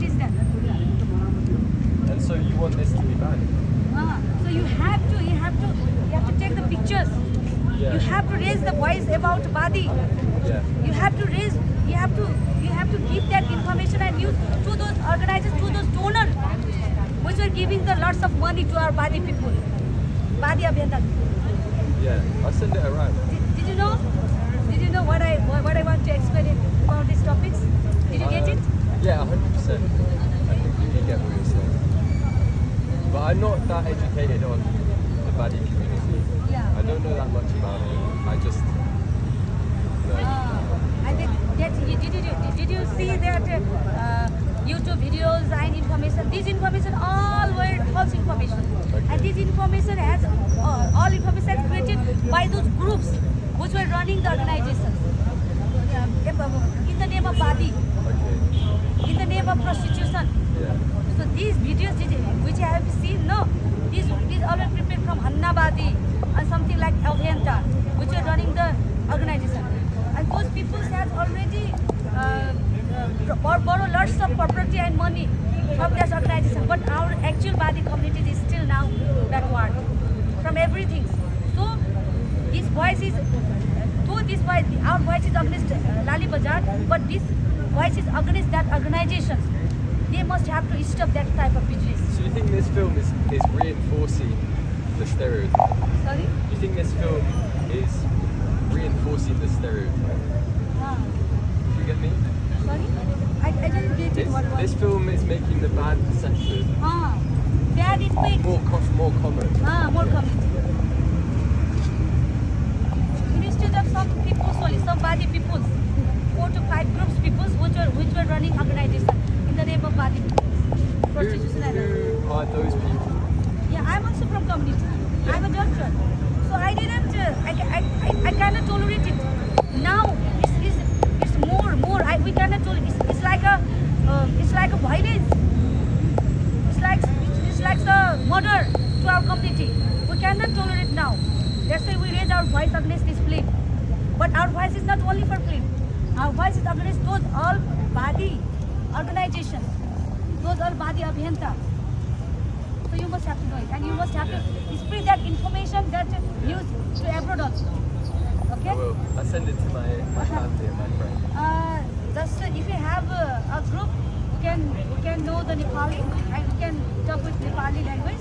it is there. And so you want this to be banned? So you have to take the pictures. Yeah. You have to raise the voice about Badi. Yeah. You have to give that information and news to those organizers, to those donors, which were giving the lots of money to our Badi people. Badi Abhyanta. Yeah. I'll send it around. Did you know? Did you know what I want to explain about these topics? Did you get it? Yeah, 100%. I completely get what you're saying. But I'm not that educated on the Badi community. Yeah. I don't know that much about it. I just know. Did you see that YouTube videos and information? These information all were false information, and this information has all information is created by those groups which were running the organizations in the name of Badi, Okay. in the name of prostitution. Yeah. So these videos which I have seen, no, these all were prepared from Hanna Badi and something like Aventa, which were running the organization. And those people have already borrowed lots of property and money from this organization. But our actual Badi community is still now backward from everything. So this voice is, our voice is against Lali Bazaar, but this voice is against that organizations. They must have to stop that type of business. So you think this film is reinforcing the stereotype? Sorry? You think this film is reinforcing the stereotype? Do you get me? Sorry? I didn't get it. What This film is making the bad perception Bad effect. more common. More community. Instead of some people, some Badi peoples, 4 to 5 groups peoples which were running organization in the name of Badi prostitution. Who are those people? Yeah, I'm also from community. I'm a doctor. So I didn't, I cannot tolerate it. Now it's more. We cannot tolerate it. It's like a violence. It's like the murder to our community. We cannot tolerate now. That's why we raise our voice against this film. But our voice is not only for film. Our voice is against those all Badi organizations, those all Badi Abhyanta. So you must have to know it, and you must have to spread that information, that news to abroad also. Okay? I will. I send it to my family and my friends. Just if you have a group, we can know the Nepali and we can talk with Nepali language.